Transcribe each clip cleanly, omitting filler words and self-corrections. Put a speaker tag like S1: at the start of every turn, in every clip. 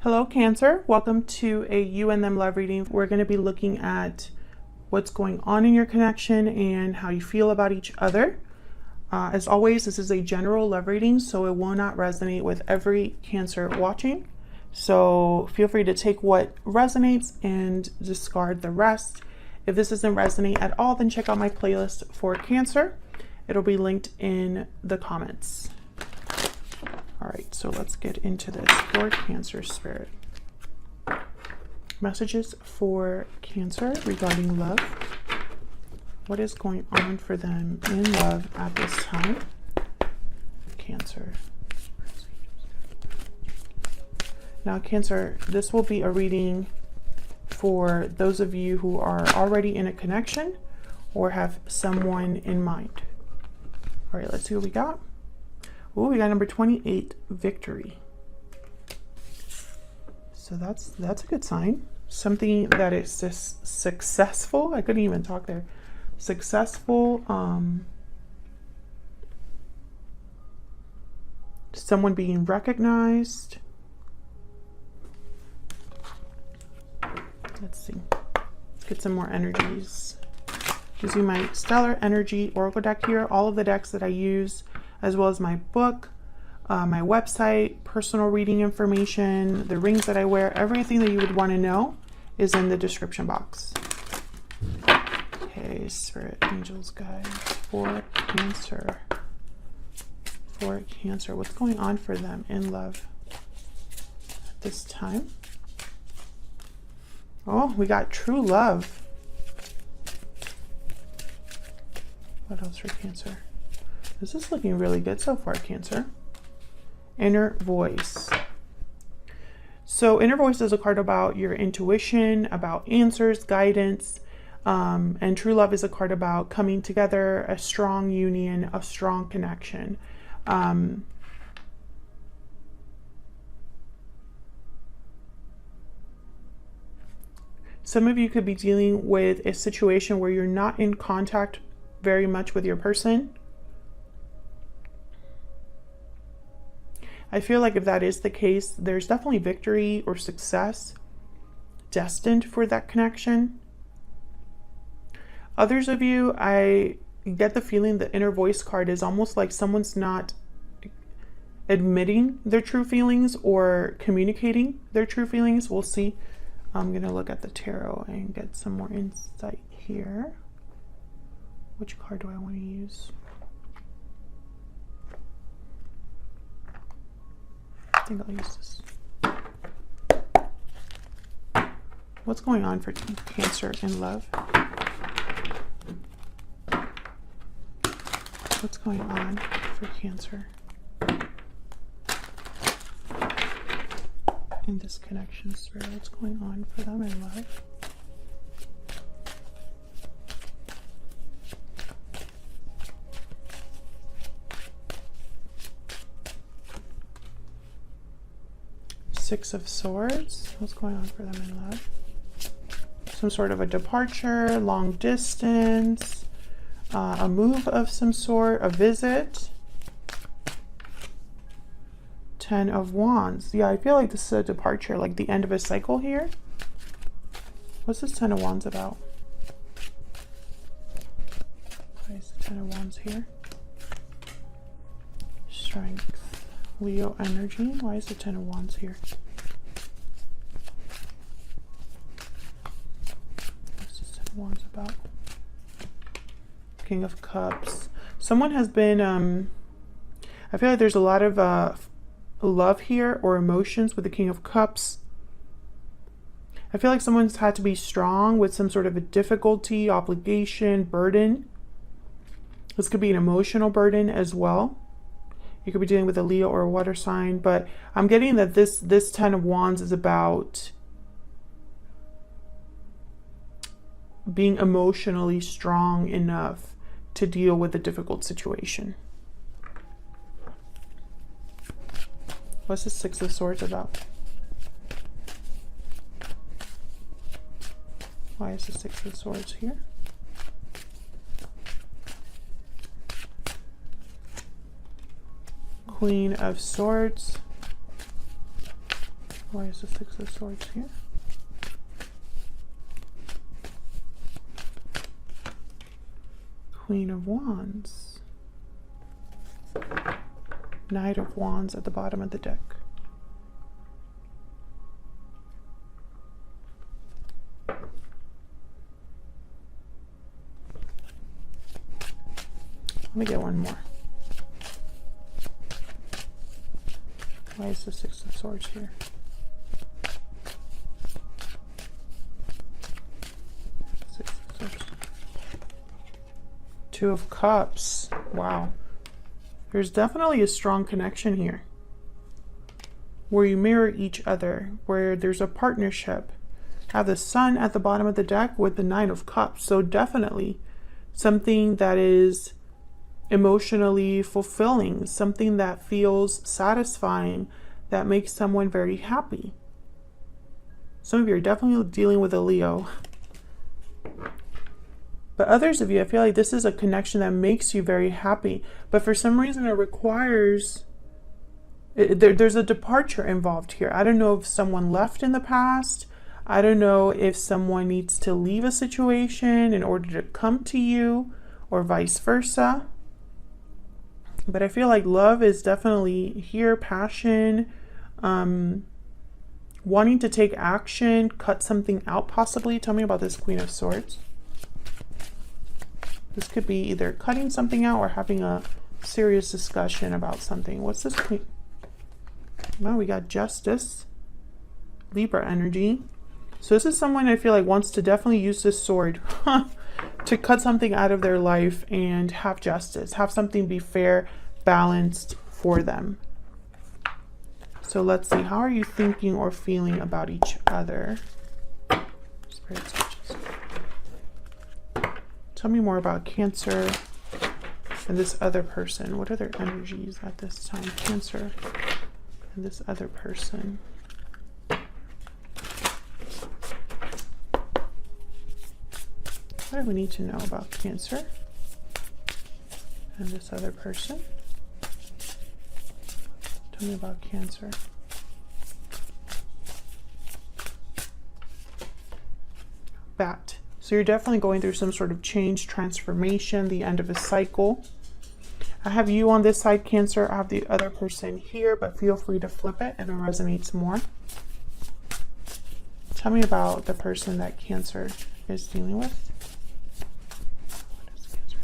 S1: Hello, Cancer. Welcome to a You and Them love reading. We're going to be looking at what's going on in your connection and how you feel about each other. As always, this is a general love reading, so it will not resonate with every Cancer watching. So feel free to take what resonates and discard the rest. If this doesn't resonate at all, then check out my playlist for Cancer. It'll be linked in the comments. All right, so let's get into this for Cancer spirit. Messages for Cancer regarding love. What is going on for them in love at this time? Cancer. Now, Cancer, this will be a reading for those of you who are already in a connection or have someone in mind. All right, let's see what we got. Oh, we got number 28, victory. So that's a good sign. Something that is just successful. I couldn't even talk there. Successful. Someone being recognized. Let's see. Let's get some more energies. Using my Stellar Energy Oracle deck here. All of the decks that I use, as well as my book, my website, personal reading information, the rings that I wear, everything that you would want to know is in the description box. Okay, Spirit, Angels, Guides for Cancer. For Cancer, what's going on for them in love at this time? Oh, we got true love. What else for Cancer? This is looking really good so far, Cancer. Inner voice. So inner voice is a card about your intuition, about answers, guidance, and true love is a card about coming together, a strong union, a strong connection. Some of you could be dealing with a situation where you're not in contact very much with your person. I feel like if that is the case, there's definitely victory or success destined for that connection. Others of you, I get the feeling the inner voice card is almost like someone's not admitting their true feelings or communicating their true feelings. We'll see. I'm going to look at the tarot and get some more insight here. Which card do I want to use? I think I'll use this. What's going on for Cancer in love? What's going on for Cancer in this connection, Spirit? What's going on for them in love? Six of Swords. What's going on for them in love? Some sort of a departure, long distance, a move of some sort, a visit. Ten of Wands. Yeah, I feel like this is a departure, like the end of a cycle here. What's this Ten of Wands about? Why is the Ten of Wands here? Strength. Leo energy. Why is the Ten of Wands here? What's this Ten of Wands about? King of Cups. Someone has been, I feel like there's a lot of love here or emotions with the King of Cups. I feel like someone's had to be strong with some sort of a difficulty, obligation, burden. This could be an emotional burden as well. You could be dealing with a Leo or a water sign, but I'm getting that this Ten of Wands is about being emotionally strong enough to deal with a difficult situation. What's the Six of Swords about? Why is the Six of Swords here? Queen of Swords. Why is the Six of Swords here? Queen of Wands. Knight of Wands at the bottom of the deck. Let me get one more. Why is the Six of Swords here? Six of Swords. Two of Cups. Wow. There's definitely a strong connection here where you mirror each other, where there's a partnership. I have the Sun at the bottom of the deck with the Nine of Cups. So definitely something that is emotionally fulfilling, something that feels satisfying, that makes someone very happy. Some of you are definitely dealing with a Leo. But others of you, I feel like this is a connection that makes you very happy. But for some reason, it requires... there's a departure involved here. I don't know if someone left in the past. I don't know if someone needs to leave a situation in order to come to you, or vice versa. But I feel like love is definitely here. Passion, wanting to take action, cut something out possibly. Tell me about this Queen of Swords. This could be either cutting something out or having a serious discussion about something. What's this Queen? Well, we got Justice, Libra energy. So this is someone I feel like wants to definitely use this sword to cut something out of their life and have justice, have something be fair, balanced for them. So let's see, how are you thinking or feeling about each other? Spirit touches. Tell me more about Cancer and this other person. What are their energies at this time? Cancer and this other person. What do we need to know about Cancer and this other person? Tell me about Cancer. Bat. So you're definitely going through some sort of change, transformation, the end of a cycle. I have you on this side, Cancer. I have the other person here, but feel free to flip it if it resonates more. Tell me about the person that Cancer is dealing with. What is Cancer?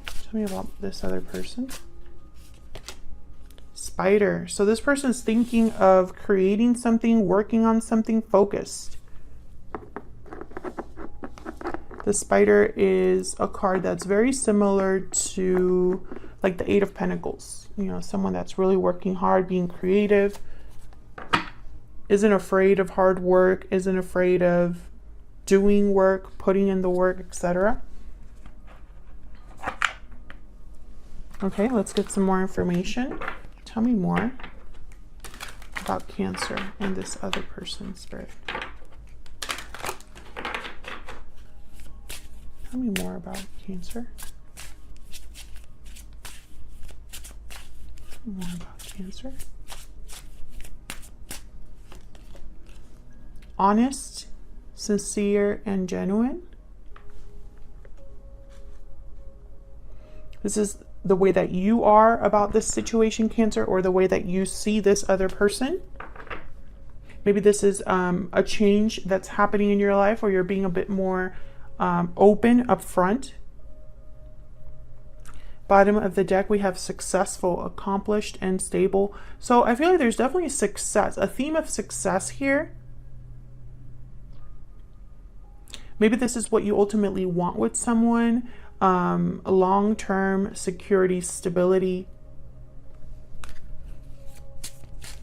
S1: Tell me about this other person. Spider. So this person is thinking of creating something, working on something, focused. The Spider is a card that's very similar to like the Eight of Pentacles. You know, someone that's really working hard, being creative, isn't afraid of hard work, isn't afraid of doing work, putting in the work, etc. Okay, let's get some more information. Tell me more about Cancer and this other person, Spirit. Tell me more about Cancer. Tell me more about Cancer. Honest, sincere, and genuine. This is the way that you are about this situation, Cancer, or the way that you see this other person. Maybe this is a change that's happening in your life, or you're being a bit more open up front. Bottom of the deck, we have successful, accomplished, and stable. So I feel like there's definitely success, a theme of success here. Maybe this is what you ultimately want with someone. Long-term security, stability.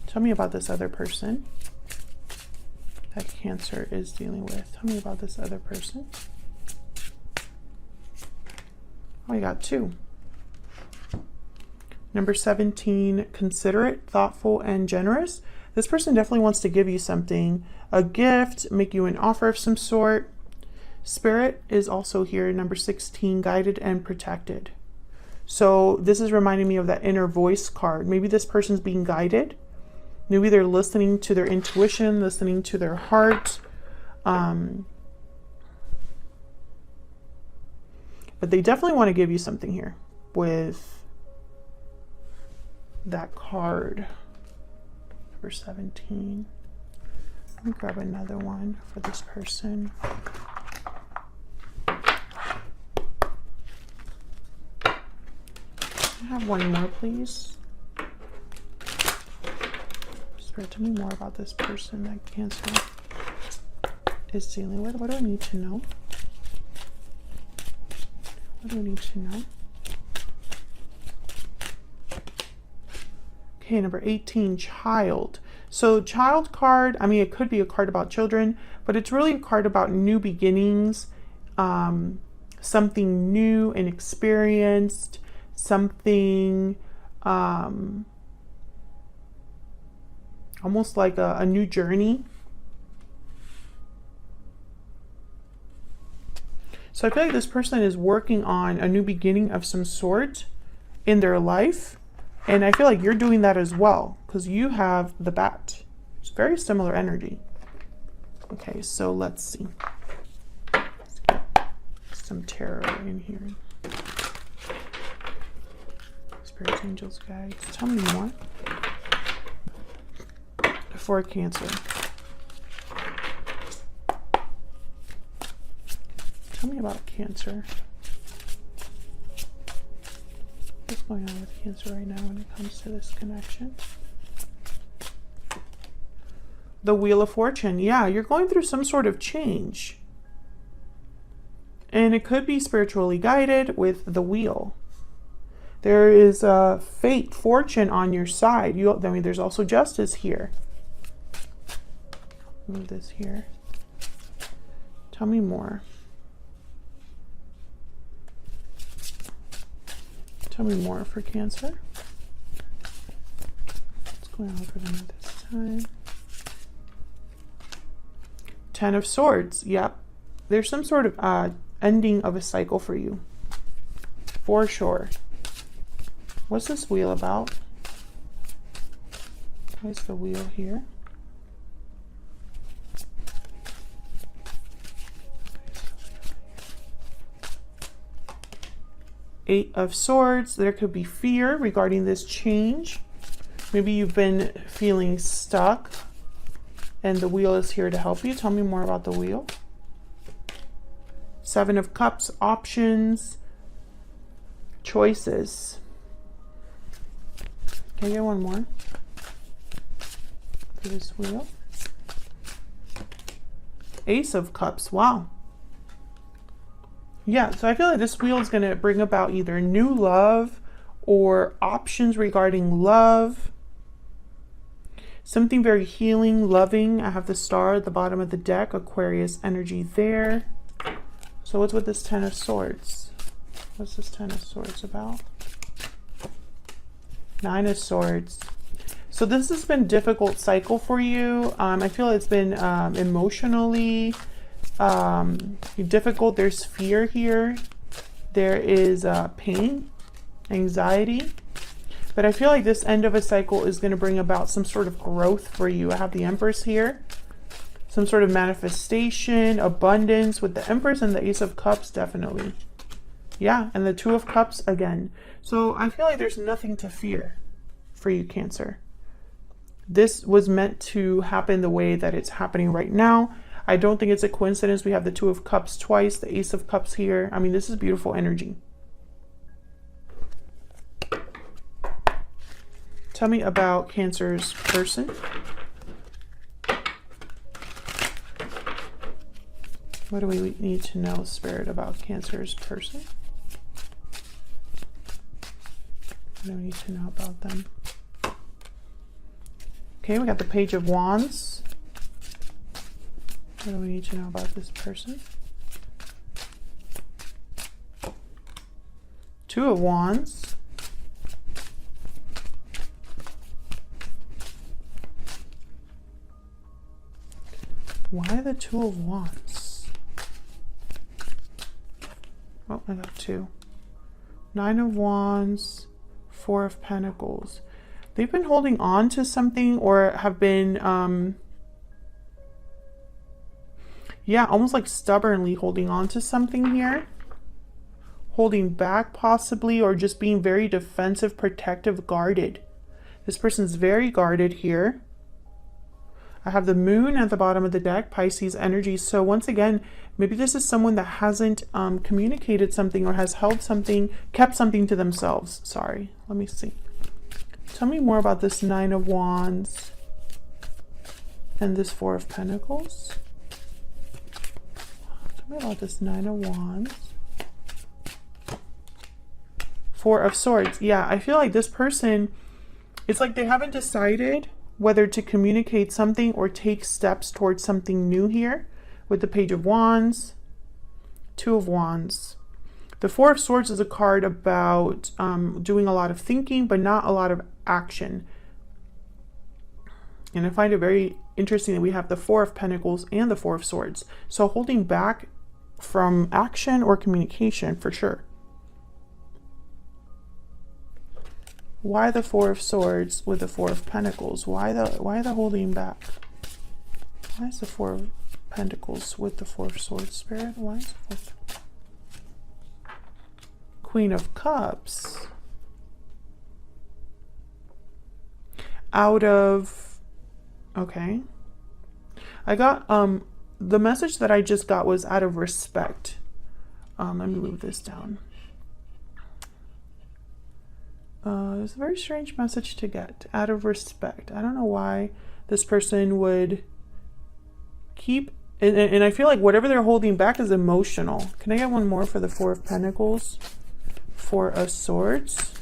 S1: Tell me about this other person that Cancer is dealing with. Tell me about this other person. Oh, I got two. Number 17, considerate, thoughtful, and generous. This person definitely wants to give you something, a gift, make you an offer of some sort. Spirit is also here, number 16, guided and protected. So this is reminding me of that inner voice card. Maybe this person's being guided. Maybe they're listening to their intuition, listening to their heart. But they definitely want to give you something here with that card. Number 17. Let me grab another one for this person. Can I have one more, please? Spirit, tell me more about this person that Cancer is dealing with. What do I need to know? What do I need to know? Okay, number 18, child. So child card, I mean, it could be a card about children, but it's really a card about new beginnings, something new and experienced, something almost like a new journey. So I feel like this person is working on a new beginning of some sort in their life. And I feel like you're doing that as well, because you have the bat. It's very similar energy. Okay, so let's see. Let's get some tarot in here. Spirits, angels, guides. Tell me more. For Cancer. Tell me about Cancer. What's going on with Cancer right now when it comes to this connection? The Wheel of Fortune. Yeah, you're going through some sort of change. And it could be spiritually guided with the wheel. There is fate, fortune on your side. I mean, there's also justice here. Move this here. Tell me more. Tell me more for Cancer. What's going on for them at this time? Ten of Swords. Yep. There's some sort of ending of a cycle for you. For sure. What's this wheel about? What's the wheel here? Eight of Swords. There could be fear regarding this change. Maybe you've been feeling stuck and the wheel is here to help you. Tell me more about the wheel. Seven of Cups. Options. Choices. Can I get one more for this wheel? Ace of Cups. Wow. Yeah, so I feel like this wheel is going to bring about either new love or options regarding love. Something very healing, loving. I have the star at the bottom of the deck, Aquarius energy there. So what's with this Ten of Swords? What's this Ten of Swords about? Nine of Swords. So this has been a difficult cycle for you. I feel it's been emotionally difficult. There's fear here. There is pain, anxiety. But I feel like this end of a cycle is going to bring about some sort of growth for you. I have the Empress here. Some sort of manifestation, abundance with the Empress and the Ace of Cups, definitely. Yeah, and the Two of Cups again. So I feel like there's nothing to fear for you, Cancer. This was meant to happen the way that it's happening right now. I don't think it's a coincidence. We have the Two of Cups twice, the Ace of Cups here. I mean, this is beautiful energy. Tell me about Cancer's person. What do we need to know, Spirit, about Cancer's person? What do we need to know about them? Okay, we got the Page of Wands. What do we need to know about this person? Two of Wands. Why the Two of Wands? Oh, I got two. Nine of Wands, Four of Pentacles. They've been holding on to something, or have been, yeah, almost like stubbornly holding on to something here. Holding back possibly, or just being very defensive, protective, guarded. This person's very guarded here. I have the moon at the bottom of the deck, Pisces energy. So once again, maybe this is someone that hasn't communicated something, or has held something, kept something to themselves. Sorry, let me see. Tell me more about this Nine of Wands and this Four of Pentacles. Tell me about this Nine of Wands. Four of Swords. Yeah, I feel like this person, it's like they haven't decided whether to communicate something or take steps towards something new here with the Page of Wands, Two of Wands. The Four of Swords is a card about doing a lot of thinking, but not a lot of action. And I find it very interesting that we have the Four of Pentacles and the Four of Swords. So holding back from action or communication for sure. Why the Four of Swords with the Four of Pentacles? Why the holding back? Why is the Four of Pentacles with the Four of Swords, Spirit? Why is the Four? Queen of Cups. Out of, okay. I got, the message that I just got was out of respect. Let me move this down. It's a very strange message to get. Out of respect. I don't know why this person would keep, and I feel like whatever they're holding back is emotional. Can I get one more for the Four of Pentacles? Four of Swords.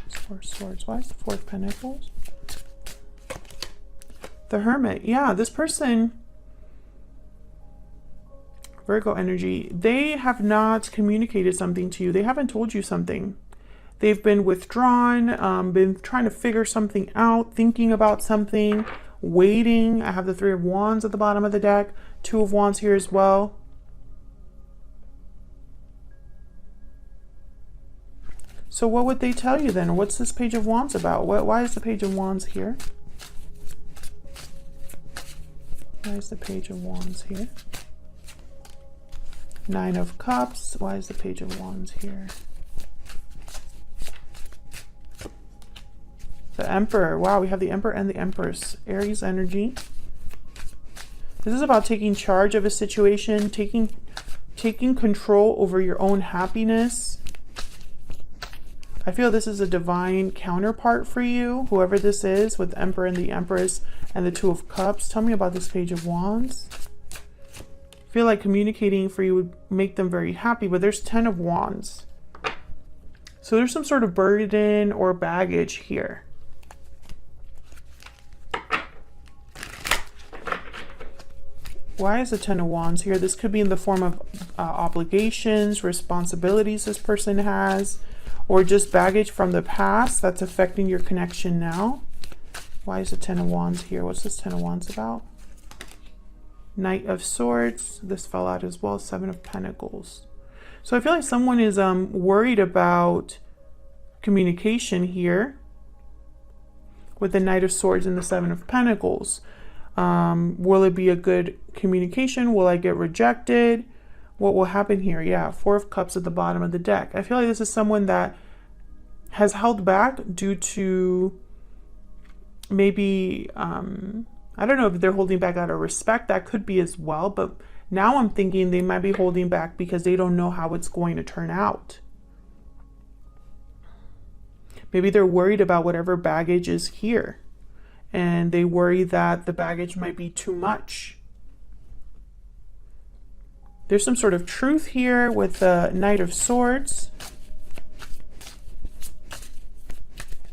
S1: Four of Swords. Why is the Four of Pentacles? The Hermit. Yeah, this person, Virgo energy, they have not communicated something to you. They haven't told you something. They've been withdrawn, been trying to figure something out, thinking about something, waiting. I have the Three of Wands at the bottom of the deck, Two of Wands here as well. So what would they tell you then? What's this Page of Wands about? Why is the Page of Wands here? Why is the Page of Wands here? Nine of Cups. Why is the Page of Wands here? The Emperor. Wow, we have the Emperor and the Empress. Aries energy. This is about taking charge of a situation, taking control over your own happiness. I feel this is a divine counterpart for you, whoever this is, with the Emperor and the Empress and the Two of Cups. Tell me about this Page of Wands. I feel like communicating for you would make them very happy, but there's 10 of Wands. So there's some sort of burden or baggage here. Why is the 10 of Wands here? This could be in the form of obligations, responsibilities this person has, or just baggage from the past that's affecting your connection now. Why is the 10 of Wands here? What's this 10 of Wands about? Knight of Swords. This fell out as well. Seven of Pentacles. So I feel like someone is worried about communication here with the Knight of Swords and the Seven of Pentacles. Will it be a good communication? Will I get rejected? What will happen here? Yeah, Four of Cups at the bottom of the deck. I feel like this is someone that has held back due to maybe, I don't know if they're holding back out of respect. That could be as well. But now I'm thinking they might be holding back because they don't know how it's going to turn out. Maybe they're worried about whatever baggage is here. And they worry that the baggage might be too much. There's some sort of truth here with the Knight of Swords.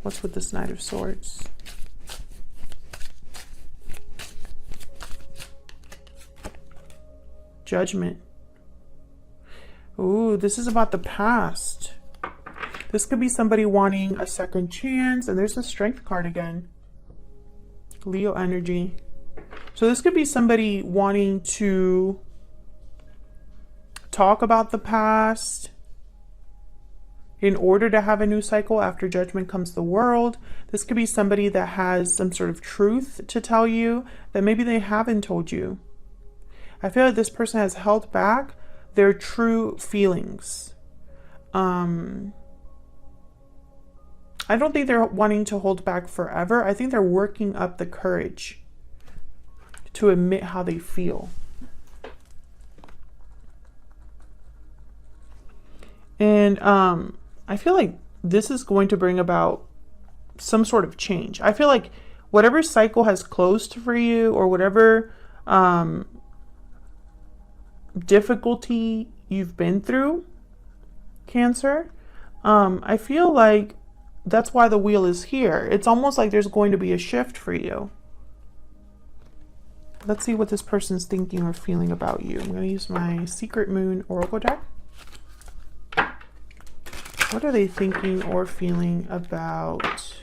S1: What's with this Knight of Swords? Judgment. Ooh, this is about the past. This could be somebody wanting a second chance. And there's the Strength card again. Leo energy. So this could be somebody wanting to talk about the past in order to have a new cycle. After Judgment comes the World. This could be somebody that has some sort of truth to tell you that maybe they haven't told you. I feel like this person has held back their true feelings. I don't think they're wanting to hold back forever. I think they're working up the courage to admit how they feel. And I feel like this is going to bring about some sort of change. I feel like whatever cycle has closed for you, or whatever difficulty you've been through, Cancer, I feel like that's why the wheel is here. It's almost like there's going to be a shift for you. Let's see what this person's thinking or feeling about you. I'm going to use my Secret Moon Oracle deck. What are they thinking or feeling about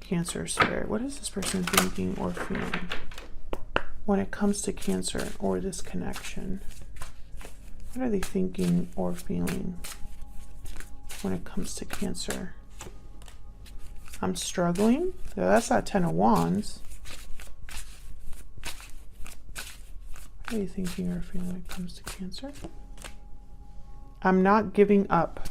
S1: Cancer Spirit? What is this person thinking or feeling when it comes to Cancer or this connection? What are they thinking or feeling when it comes to Cancer? I'm struggling. Yeah, that's that 10 of Wands. What are you thinking or feeling when it comes to Cancer? I'm not giving up.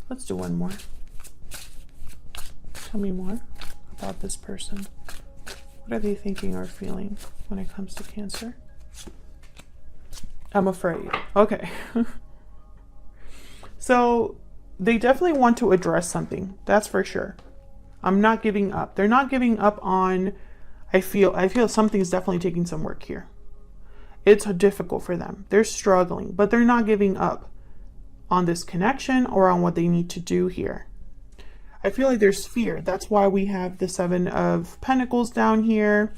S1: Let's do one more. Tell me more about this person. What are they thinking or feeling when it comes to Cancer? I'm afraid. Okay. So they definitely want to address something. That's for sure. I'm not giving up. They're not giving up on, I feel something's definitely taking some work here. It's difficult for them. They're struggling, but they're not giving up on this connection or on what they need to do here. I feel like there's fear. That's why we have the 7 of Pentacles down here,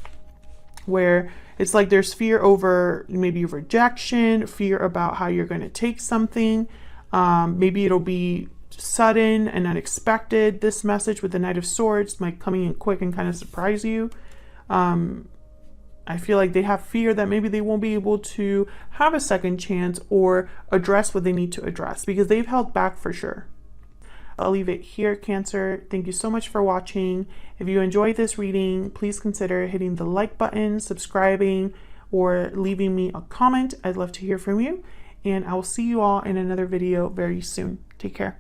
S1: where it's like there's fear over maybe rejection, fear about how you're going to take something. Maybe it'll be sudden and unexpected. This message with the Knight of Swords might coming in quick and kind of surprise you. I feel like they have fear that maybe they won't be able to have a second chance or address what they need to address, because they've held back for sure. I'll leave it here, Cancer. Thank you so much for watching. If you enjoyed this reading, please consider hitting the like button, subscribing, or leaving me a comment. I'd love to hear from you. And I will see you all in another video very soon. Take care.